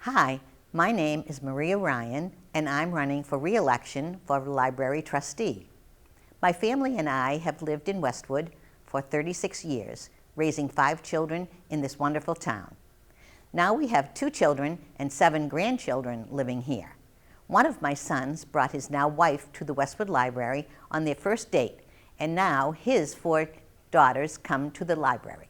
Hi, my name is Maria Ryan, and I'm running for re-election for library trustee. My family and I have lived in Westwood for 36 years, raising 5 children in this wonderful town. Now we have 2 children and 7 grandchildren living here. One of my sons brought his now wife to the Westwood Library on their first date, and now his 4 daughters come to the library.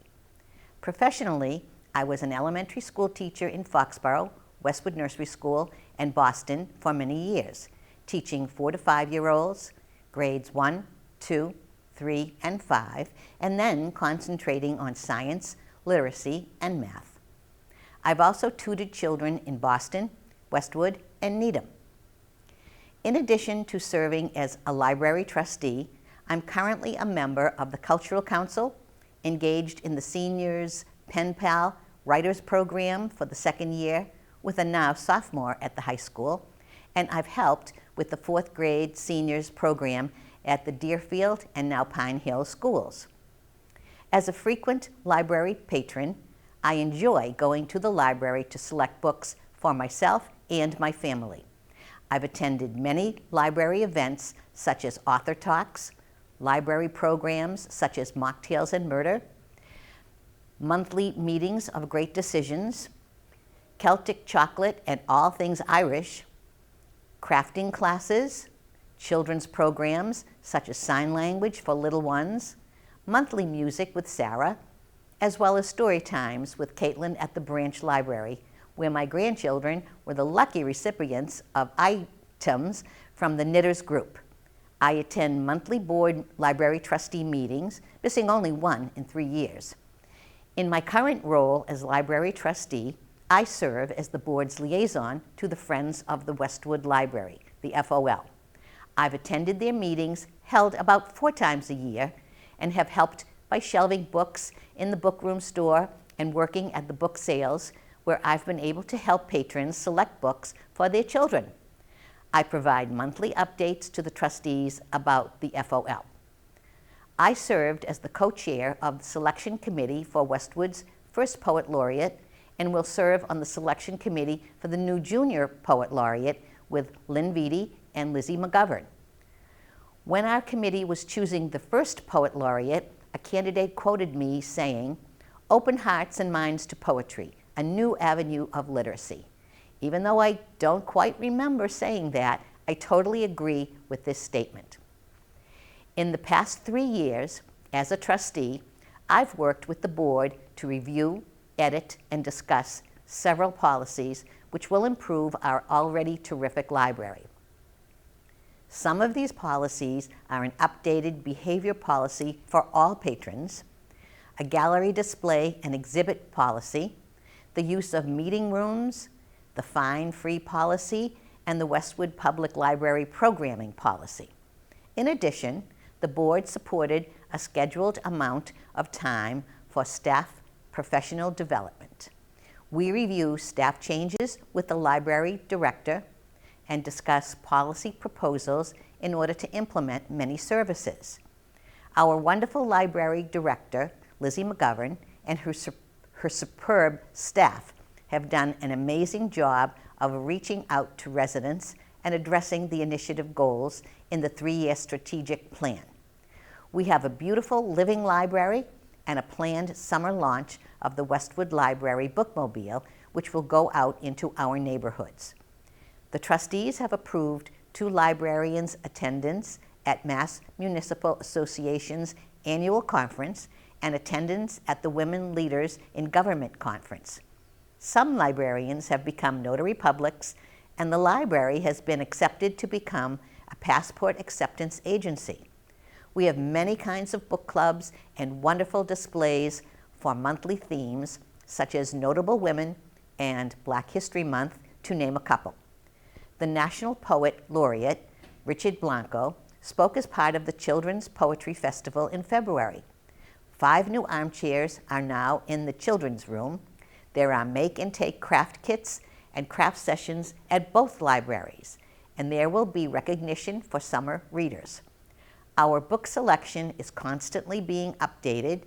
Professionally, I was an elementary school teacher in Foxborough, Westwood Nursery School, and Boston for many years, teaching 4 to 5-year-olds, grades 1, 2, 3, and 5, and then concentrating on science, literacy, and math. I've also tutored children in Boston, Westwood, and Needham. In addition to serving as a library trustee, I'm currently a member of the Cultural Council, engaged in the Seniors Pen Pal Writers Program for the 2nd year, with a now sophomore at the high school, and I've helped with the 4th grade seniors program at the Deerfield and now Pine Hill schools. As a frequent library patron, I enjoy going to the library to select books for myself and my family. I've attended many library events such as author talks, library programs such as Mocktails and Murder, monthly meetings of Great Decisions, Celtic chocolate and all things Irish, crafting classes, children's programs such as sign language for little ones, monthly music with Sarah, as well as story times with Caitlin at the branch library, where my grandchildren were the lucky recipients of items from the Knitters group. I attend monthly board library trustee meetings, missing only one in 3 years. In my current role as library trustee, I serve as the board's liaison to the Friends of the Westwood Library, the FOL. I've attended their meetings, held about 4 times a year, and have helped by shelving books in the bookroom store and working at the book sales, where I've been able to help patrons select books for their children. I provide monthly updates to the trustees about the FOL. I served as the co-chair of the selection committee for Westwood's first poet laureate, and will serve on the selection committee for the new junior poet laureate with Lynn Vitti and Lizzie McGovern. When our committee was choosing the first poet laureate, a candidate quoted me saying, "Open hearts and minds to poetry, a new avenue of literacy." Even though I don't quite remember saying that, I totally agree with this statement. In the past 3 years, as a trustee, I've worked with the board to review, edit, and discuss several policies which will improve our already terrific library. Some of these policies are an updated behavior policy for all patrons, a gallery display and exhibit policy, the use of meeting rooms, the fine-free policy, and the Westwood Public Library programming policy. In addition, the board supported a scheduled amount of time for staff professional development. We review staff changes with the library director and discuss policy proposals in order to implement many services. Our wonderful library director, Lizzie McGovern, and her superb staff have done an amazing job of reaching out to residents and addressing the initiative goals in the 3-year strategic plan. We have a beautiful living library and a planned summer launch of the Westwood Library Bookmobile, which will go out into our neighborhoods. The trustees have approved 2 librarians' attendance at Mass Municipal Association's annual conference and attendance at the Women Leaders in Government conference. Some librarians have become notary publics, and the library has been accepted to become a passport acceptance agency. We have many kinds of book clubs and wonderful displays for monthly themes, such as Notable Women and Black History Month, to name a couple. The National Poet Laureate, Richard Blanco, spoke as part of the Children's Poetry Festival in February. 5 new armchairs are now in the children's room. There are make and take craft kits and craft sessions at both libraries, and there will be recognition for summer readers. Our book selection is constantly being updated.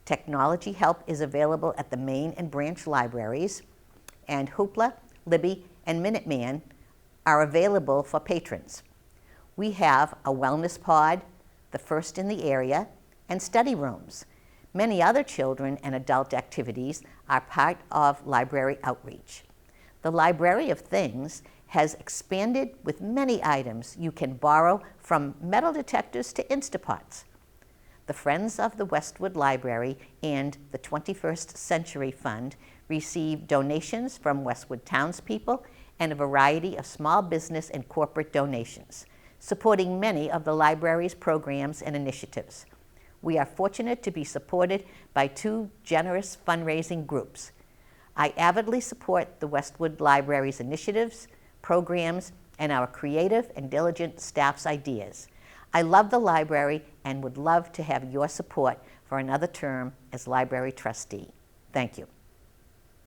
Technology help is available at the main and branch libraries, and Hoopla, Libby, and Minuteman are available for patrons. We have a wellness pod, the first in the area, and study rooms. Many other children and adult activities are part of library outreach. The Library of Things has expanded with many items you can borrow, from metal detectors to Instapots. The Friends of the Westwood Library and the 21st Century Fund receive donations from Westwood townspeople and a variety of small business and corporate donations, supporting many of the library's programs and initiatives. We are fortunate to be supported by two generous fundraising groups. I avidly support the Westwood Library's initiatives, programs, and our creative and diligent staff's ideas. I love the library and would love to have your support for another term as library trustee. Thank you.